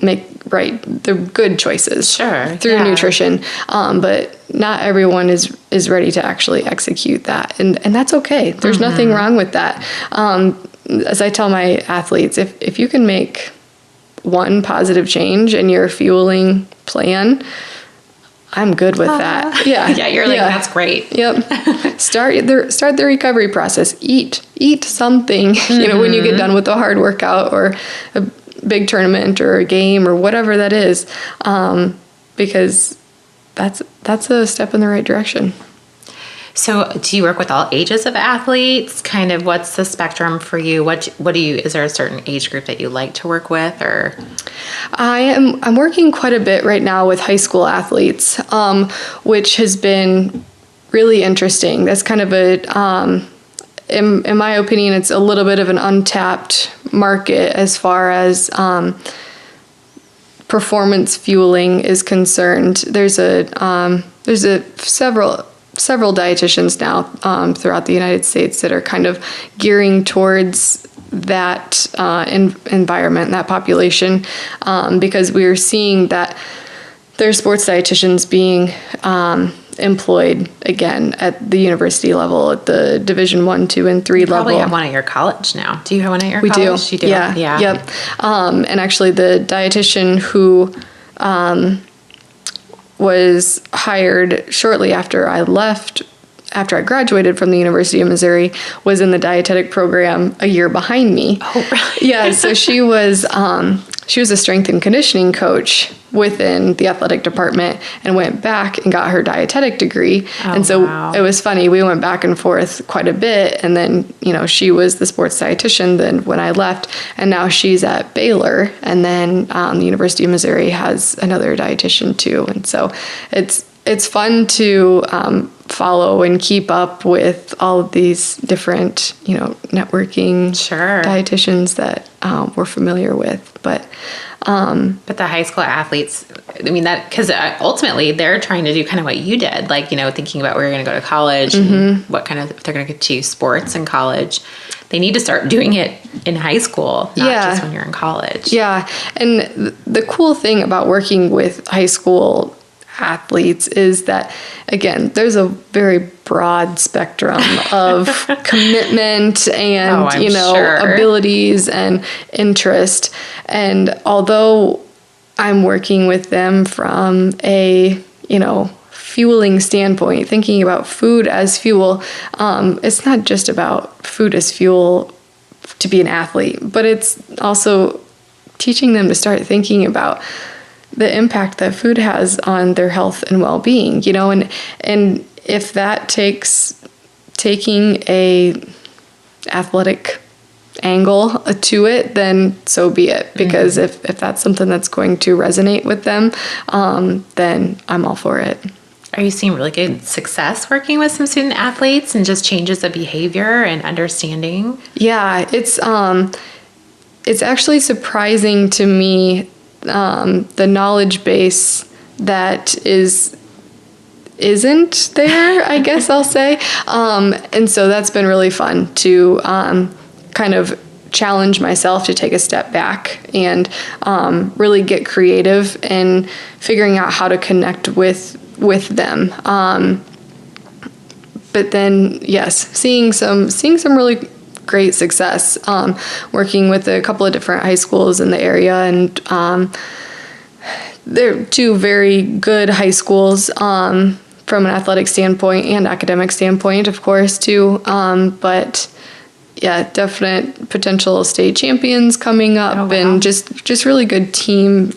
make the good choices through nutrition, but not everyone is ready to actually execute that, and that's okay. There's nothing wrong with that. As I tell my athletes, if you can make one positive change in your fueling plan, I'm good with that. Yeah. Yeah, you're like, that's great. Yep. Start the recovery process. Eat something, when you get done with a hard workout or a big tournament or a game or whatever that is, because that's a step in the right direction. So do you work with all ages of athletes? Kind of what's the spectrum for you? Is there a certain age group that you like to work with, or? I'm working quite a bit right now with high school athletes, which has been really interesting. That's kind of in my opinion, it's a little bit of an untapped market as far as performance fueling is concerned. There's several dietitians now throughout the United States that are kind of gearing towards that environment, that population, because we are seeing that there's sports dietitians being employed again at the university level, at the Division 1, 2, and 3 level. Probably have one at your college now. Do you have one at your college? We do. You do? Yeah. Yep. And actually the dietitian who was hired shortly after I graduated from the University of Missouri, was in the dietetic program a year behind me. Oh, really? Yeah, so she was a strength and conditioning coach within the athletic department and went back and got her dietetic degree. And so It was funny. We went back and forth quite a bit. And then, she was the sports dietitian then when I left, and now she's at Baylor. And then the University of Missouri has another dietitian too. And so it's fun to follow and keep up with all of these different, networking dietitians that we're familiar with. But the high school athletes, I mean, that, because ultimately they're trying to do kind of what you did, like, thinking about where you're going to go to college and what kind of, if they're going to get to sports in college, they need to start doing it in high school, not just when you're in college. Yeah. And the cool thing about working with high school athletes is that, again, there's a very broad spectrum of commitment and abilities and interest. And although I'm working with them from a fueling standpoint, thinking about food as fuel, it's not just about food as fuel to be an athlete, but it's also teaching them to start thinking about the impact that food has on their health and well-being, and if that takes taking a athletic angle to it, then so be it, because if that's something that's going to resonate with them, then I'm all for it. Are you seeing really good success working with some student athletes and just changes of behavior and understanding? Yeah, it's actually surprising to me, the knowledge base that isn't there, I guess I'll say. And so that's been really fun to kind of challenge myself to take a step back and really get creative in figuring out how to connect with them. But then, yes, seeing some really great success, working with a couple of different high schools in the area, and they're two very good high schools from an athletic standpoint and academic standpoint, of course, too. But yeah, definite potential state champions coming up. Oh, wow. And just really good team,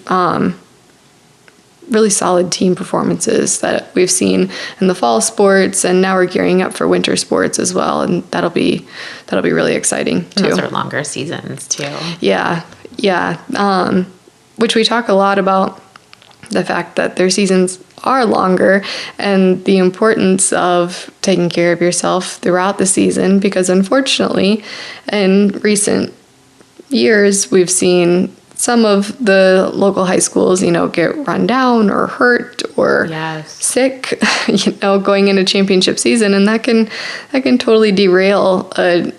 really solid team performances that we've seen in the fall sports, and now we're gearing up for winter sports as well, and that'll be really exciting too. And those are longer seasons too. Yeah. Which we talk a lot about, the fact that their seasons are longer and the importance of taking care of yourself throughout the season, because unfortunately in recent years we've seen some of the local high schools, get run down or hurt or sick, going into championship season, and that can totally derail a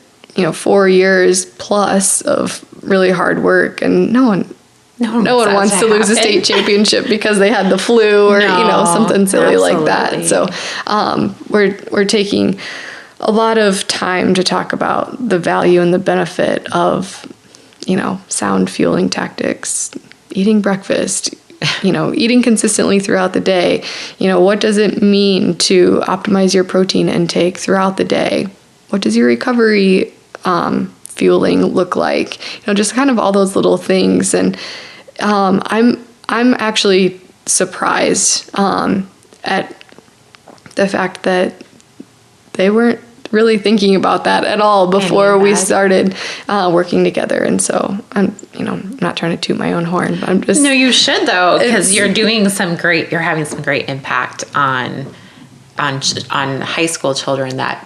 4 years plus of really hard work, and no one wants to lose a state championship because they had the flu or something silly like that. So we're taking a lot of time to talk about the value and the benefit of sound fueling tactics, eating breakfast, eating consistently throughout the day. What does it mean to optimize your protein intake throughout the day? What does your recovery fueling look like? Just kind of all those little things. And I'm actually surprised at the fact that they weren't really thinking about that at all before we started working together. And so I'm not trying to toot my own horn, but I'm just... No, you should though, because you're having some great impact on high school children that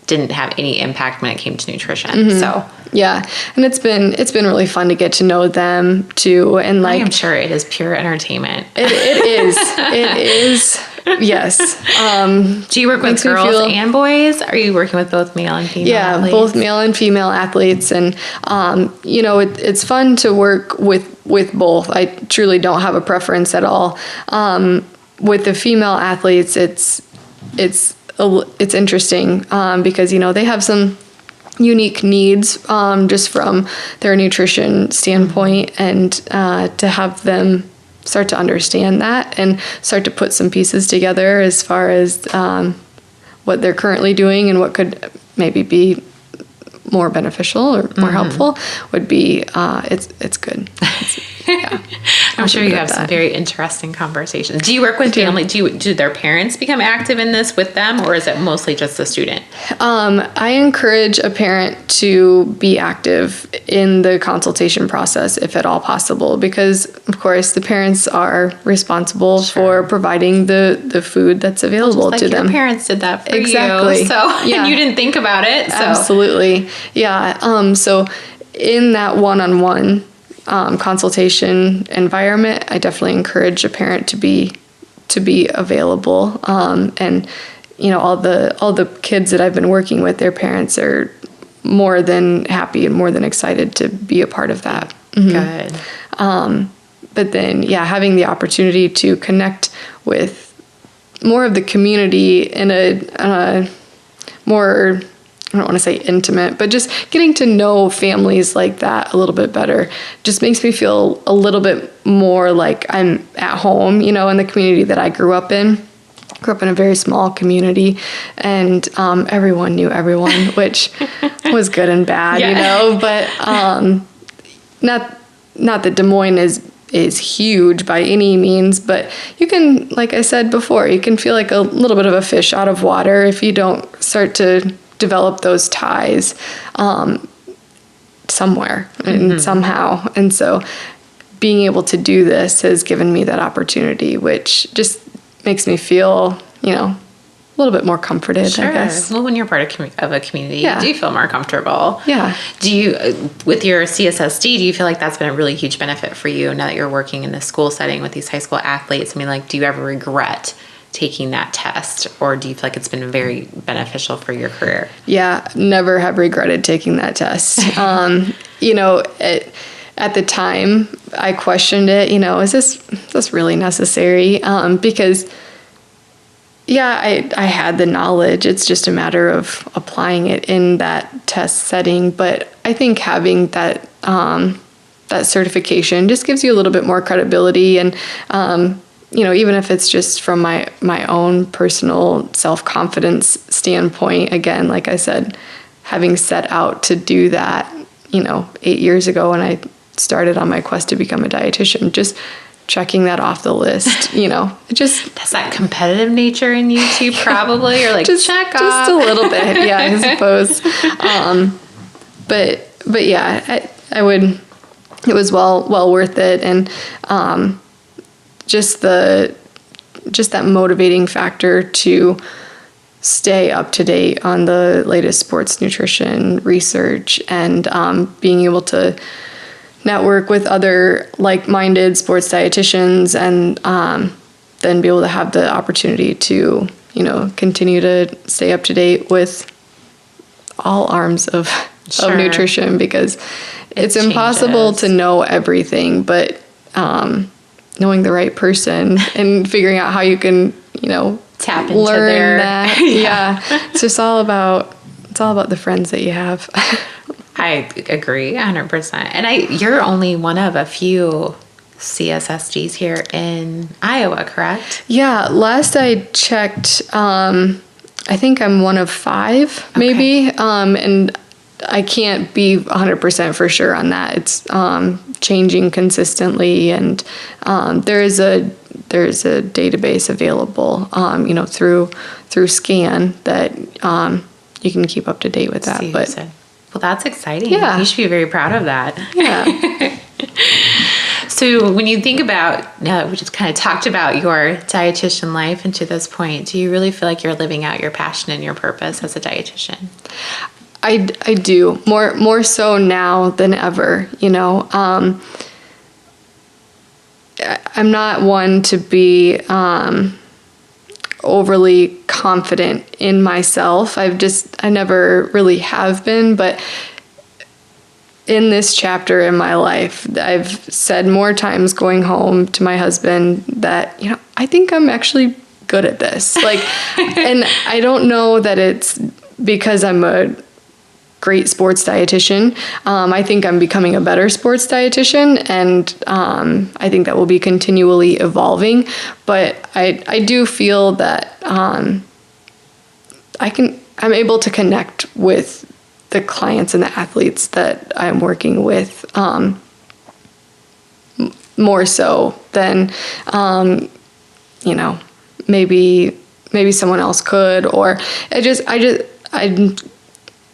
didn't have any impact when it came to nutrition. Mm-hmm. So yeah, and it's been really fun to get to know them too, and I am sure it is pure entertainment. It is. Yes. Do you work with girls and boys? Are you working with both male and female athletes? Both male and female athletes. And, it's fun to work with both. I truly don't have a preference at all. With the female athletes, it's interesting because, they have some unique needs just from their nutrition standpoint, and to have them start to understand that and start to put some pieces together as far as what they're currently doing and what could maybe be more beneficial or more helpful would be it's good. I'm sure you have some very interesting conversations. Do you work with family? Do their parents become active in this with them, or is it mostly just the student? I encourage a parent to be active in the consultation process if at all possible, because of course the parents are responsible for providing the food that's available to them. Your parents did that for you. So and you didn't think about it. So. Absolutely. Yeah. So in that one-on-one consultation environment, I definitely encourage a parent to be available. And all the kids that I've been working with, their parents are more than happy and more than excited to be a part of that. Good. But then, having the opportunity to connect with more of the community in a more, I don't want to say intimate, but just getting to know families like that a little bit better just makes me feel a little bit more like I'm at home, in the community that I grew up in. Grew up in a very small community, and everyone knew everyone, which was good and bad, but not that Des Moines is huge by any means, but you can, like I said before, you can feel like a little bit of a fish out of water if you don't start to develop those ties somewhere and somehow. And so being able to do this has given me that opportunity, which just makes me feel, a little bit more comforted, I guess. Well, when you're part of a community, you do feel more comfortable. Yeah. Do you, with your CSSD, do you feel like that's been a really huge benefit for you now that you're working in the school setting with these high school athletes? I mean, do you ever regret taking that test, or do you feel like it's been very beneficial for your career? Yeah, never have regretted taking that test. At the time, I questioned it. Is this really necessary? Because I had the knowledge. It's just a matter of applying it in that test setting. But I think having that certification just gives you a little bit more credibility, and even if it's just from my own personal self-confidence standpoint. Again, like I said, having set out to do that, 8 years ago when I started on my quest to become a dietitian, just checking that off the list, it just... That's that competitive nature in you too, probably, or like check off. Just a little bit, yeah, I suppose. But yeah, I would... It was well worth it, and just that motivating factor to stay up to date on the latest sports nutrition research, and being able to network with other like-minded sports dietitians, and then be able to have the opportunity to continue to stay up to date with all arms of nutrition, because it's impossible to know everything, but knowing the right person and figuring out how you can, tap into learn that. Yeah. It's all about the friends that you have. I agree 100%. And you're only one of a few CSSDs here in Iowa, correct? Yeah. Last I checked, I think I'm one of 5, maybe. And I can't be 100% for sure on that. It's changing consistently, and there is a database available, through SCAN that you can keep up to date with that. Well, that's exciting. Yeah. You should be very proud of that. Yeah. So when you think about, we just kind of talked about your dietitian life, and to this point, do you really feel like you're living out your passion and your purpose as a dietitian? I do, more so now than ever. I'm not one to be overly confident in myself. I never really have been, but in this chapter in my life, I've said more times going home to my husband that, I think I'm actually good at this. And I don't know that it's because I'm a great sports dietitian. I think I'm becoming a better sports dietitian, and I think that will be continually evolving. But I do feel that I'm able to connect with the clients and the athletes that I'm working with more so than maybe someone else could, or I'm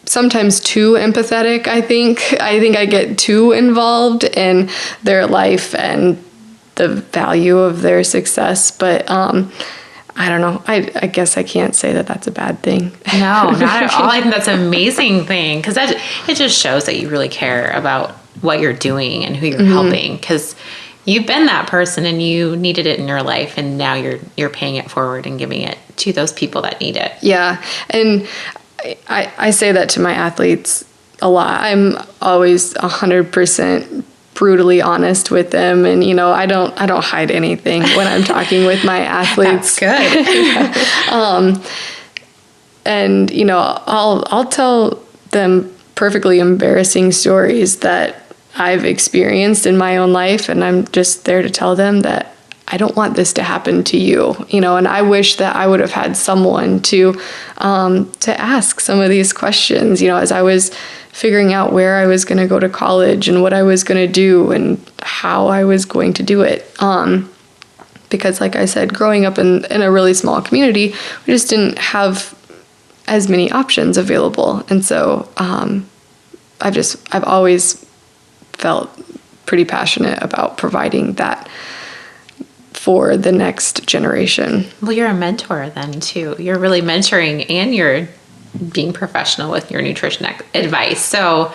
sometimes too empathetic. I think I get too involved in their life and the value of their success, but I don't know. I guess I can't say that that's a bad thing. No, not at all. I think that's an amazing thing, because it just shows that you really care about what you're doing and who you're helping, because you've been that person and you needed it in your life, and now you're paying it forward and giving it to those people that need it. Yeah, and I say that to my athletes a lot. I'm always 100% brutally honest with them, and I don't hide anything when I'm talking with my athletes. That's good. And I'll tell them perfectly embarrassing stories that I've experienced in my own life, and I'm just there to tell them that I don't want this to happen to you, and I wish that I would have had someone to ask some of these questions, as I was figuring out where I was going to go to college and what I was going to do and how I was going to do it. Because like I said, growing up in a really small community, we just didn't have as many options available. And so I've always felt pretty passionate about providing that for the next generation. Well, you're a mentor then too. You're really mentoring, and you're being professional with your nutrition advice. So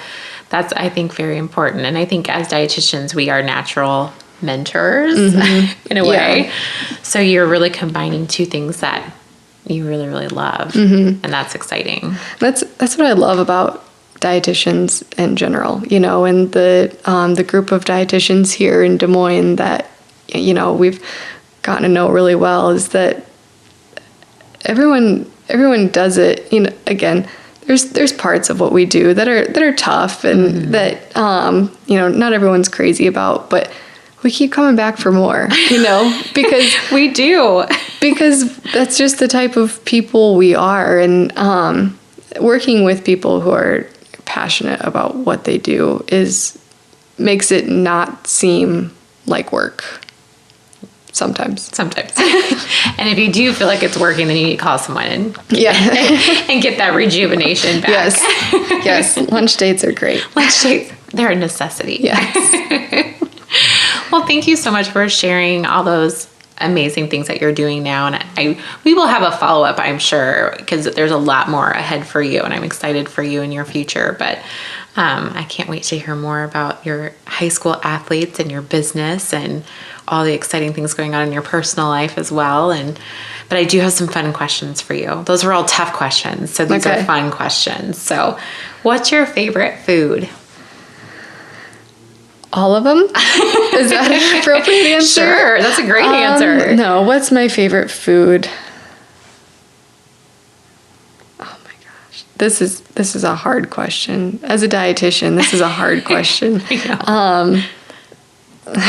that's, I think, very important. And I think as dietitians, we are natural mentors in a way. So you're really combining two things that you really, really love. And that's exciting. That's what I love about dietitians in general, you know, and the group of dietitians here in Des Moines that, you know, we've gotten to know really well, is that everyone does it. You know, again, there's parts of what we do that are tough and that you know, not everyone's crazy about, but we keep coming back for more, you know, because We do. because that's just the type of people we are. And working with people who are passionate about what they do makes it not seem like work. Sometimes. And if you do feel like it's working, then you need to call someone and get that rejuvenation back. Yes. Lunch dates are great. Lunch dates, they're a necessity. Yes. Well, thank you so much for sharing all those amazing things that you're doing now. And we will have a follow-up, I'm sure, because there's a lot more ahead for you, and I'm excited for you in your future. But I can't wait to hear more about your high school athletes and your business and all the exciting things going on in your personal life as well. But I do have some fun questions for you. Those were all tough questions, so these are fun questions. So what's your favorite food? All of them? Is that an appropriate answer? Sure, that's a great answer. No, what's my favorite food? Oh my gosh. This is a hard question. As a dietitian, this is a hard question. I know.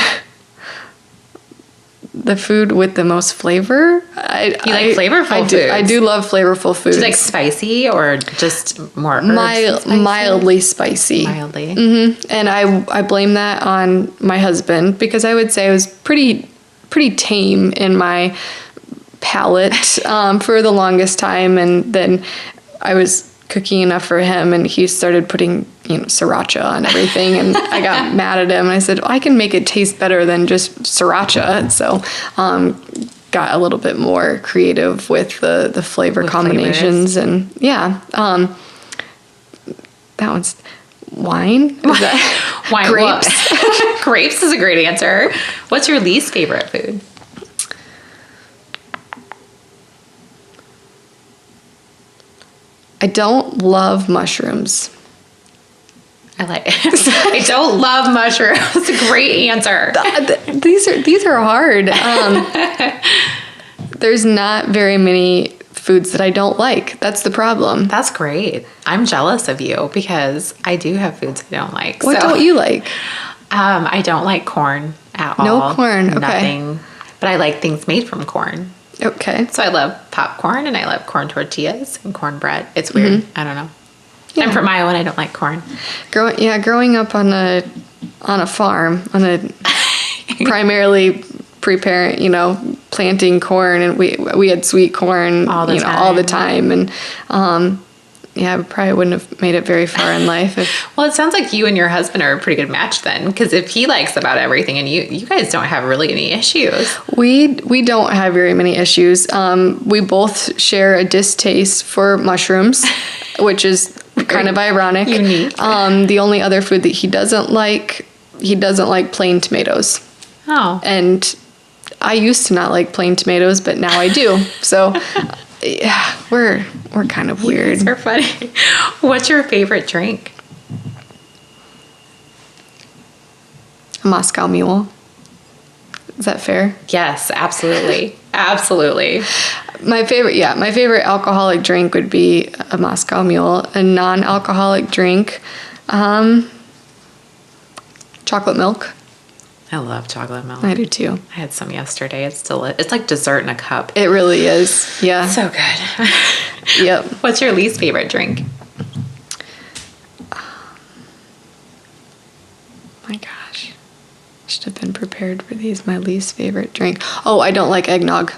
The food with the most flavor? You like flavorful foods? I do love flavorful foods. Do you like spicy or just more herbs? Mildly spicy. Mildly. Mm-hmm. And I blame that on my husband, because I would say I was pretty tame in my palate for the longest time, and then I was cooking enough for him, and he started putting, you know, sriracha on everything, and I got mad at him, and I said, I can make it taste better than just sriracha. So got a little bit more creative with the flavor combinations. Flavors. And that one's wine. Is that wine? Grapes. Well, grapes is a great answer. What's your least favorite food? I don't love mushrooms. I don't love mushrooms. That's a great answer. These are hard. There's not very many foods that I don't like. That's the problem. That's great. I'm jealous of you because I do have foods I don't like. What don't you like? I don't like corn at all. No corn. Okay. Nothing. But I like things made from corn. Okay. So I love popcorn, and I love corn tortillas and cornbread. It's weird. Mm-hmm. I don't know. Yeah. I'm from Iowa, and I don't like corn. Growing up on a farm, on a primarily pre-parent, you know, planting corn, and we had sweet corn all the time, and I probably wouldn't have made it very far in life. Well, it sounds like you and your husband are a pretty good match then, because if he likes about everything, and you guys don't have really any issues. We don't have very many issues. We both share a distaste for mushrooms, which is kind of ironic. Unique. The only other food that he doesn't like plain tomatoes. Oh. And I used to not like plain tomatoes, but now I do. So yeah, we're kind of weird. They're funny. What's your favorite drink? A Moscow Mule. Is that fair? Yes, absolutely. Absolutely. My favorite alcoholic drink would be a Moscow Mule. A non-alcoholic drink, chocolate milk. I love chocolate milk. I do too. I had some yesterday. It's like dessert in a cup. It really is. Yeah. So good. Yep. What's your least favorite drink? My gosh. Should have been prepared for these. My least favorite drink. Oh, I don't like eggnog.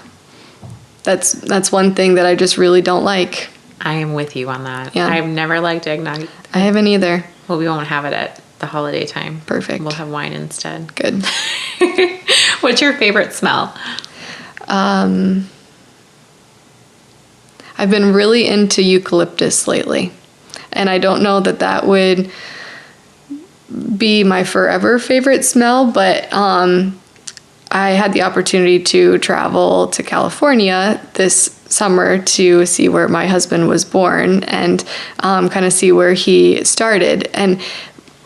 That's one thing that I just really don't like. I am with you on that. Yeah. I've never liked eggnog. I haven't either. Well, we won't have it at the holiday time. Perfect. We'll have wine instead. Good. What's your favorite smell? I've been really into eucalyptus lately. And I don't know that would be my forever favorite smell, but I had the opportunity to travel to California this summer to see where my husband was born and kind of see where he started. And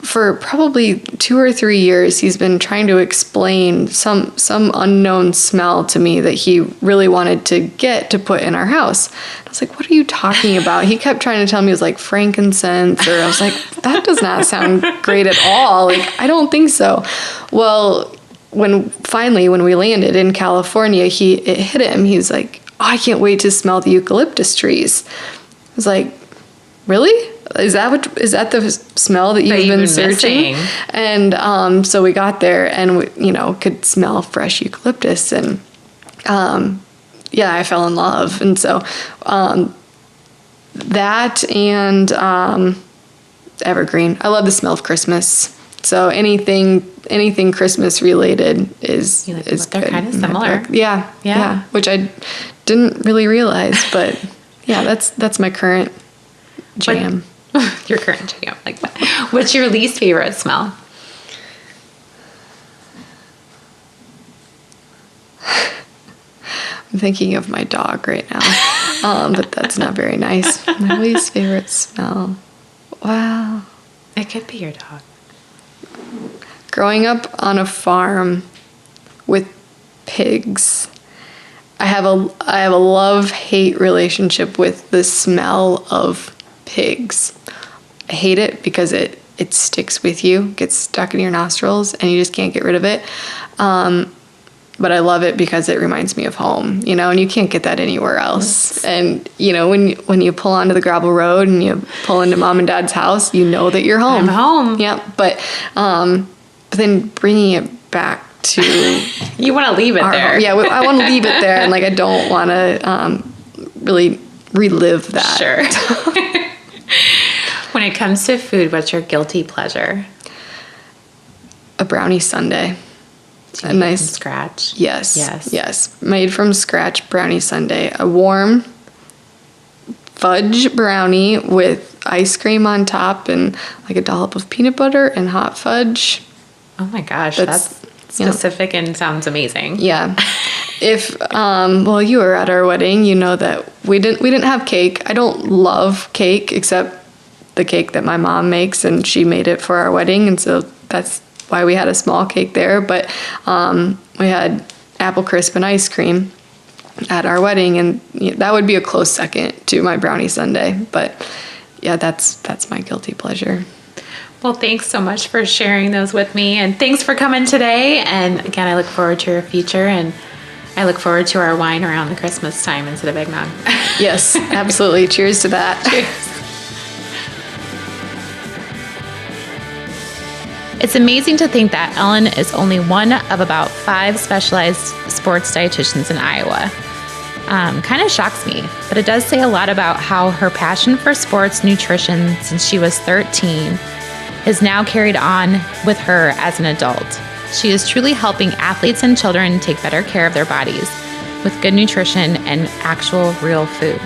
for probably 2 or 3 years, he's been trying to explain some unknown smell to me that he really wanted to get to put in our house. I was like, what are you talking about? He kept trying to tell me it was like frankincense, or I was like, that does not sound great at all. Like, I don't think so. Well, when we landed in California, it hit him. He was like, oh, I can't wait to smell the eucalyptus trees. I was like, really? Is that the smell that you've been searching? Missing. And so we got there and we, could smell fresh eucalyptus, and I fell in love. And so that and evergreen. I love the smell of Christmas. So anything Christmas related is they're kind of similar. Yeah, which I didn't really realize, but yeah, that's my current jam. Your current jam, like that. What's your least favorite smell? I'm thinking of my dog right now, but that's not very nice. My least favorite smell. Wow. It could be your dog. Growing up on a farm with pigs, I have a love-hate relationship with the smell of pigs. I hate it because it sticks with you, gets stuck in your nostrils, and you just can't get rid of it. But I love it because it reminds me of home, and you can't get that anywhere else. And, when you pull onto the gravel road and you pull into mom and dad's house, you know that you're home. I'm home. Yeah. But then bringing it back to... You want to leave it there. Yeah, I want to leave it there. And, I don't want to really relive that. Sure. When it comes to food, what's your guilty pleasure? A brownie sundae. A nice from scratch. Yes. Made from scratch brownie sundae. A warm fudge brownie with ice cream on top and a dollop of peanut butter and hot fudge. Oh my gosh, that's specific and sounds amazing. Yeah. If you were at our wedding, you know that we didn't have cake. I don't love cake except the cake that my mom makes, and she made it for our wedding, and so that's why we had a small cake there. But we had apple crisp and ice cream at our wedding, and that would be a close second to my brownie sundae. But yeah, that's my guilty pleasure. Well, thanks so much for sharing those with me, and thanks for coming today. And again, I look forward to your future, and I look forward to our wine around the Christmas time instead of eggnog. Yes, absolutely. Cheers to that. Cheers. It's amazing to think that Ellen is only one of about 5 specialized sports dietitians in Iowa. Kind of shocks me, but it does say a lot about how her passion for sports nutrition since she was 13 is now carried on with her as an adult. She is truly helping athletes and children take better care of their bodies with good nutrition and actual real food.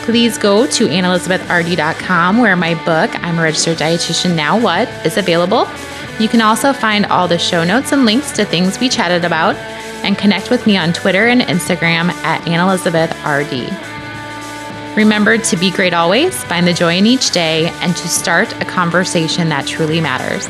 Please go to AnnElizabethRD.com where my book, I'm a Registered Dietitian, Now What, is available. You can also find all the show notes and links to things we chatted about, and connect with me on Twitter and Instagram at AnnElizabethRD. Remember to be great always, find the joy in each day, and to start a conversation that truly matters.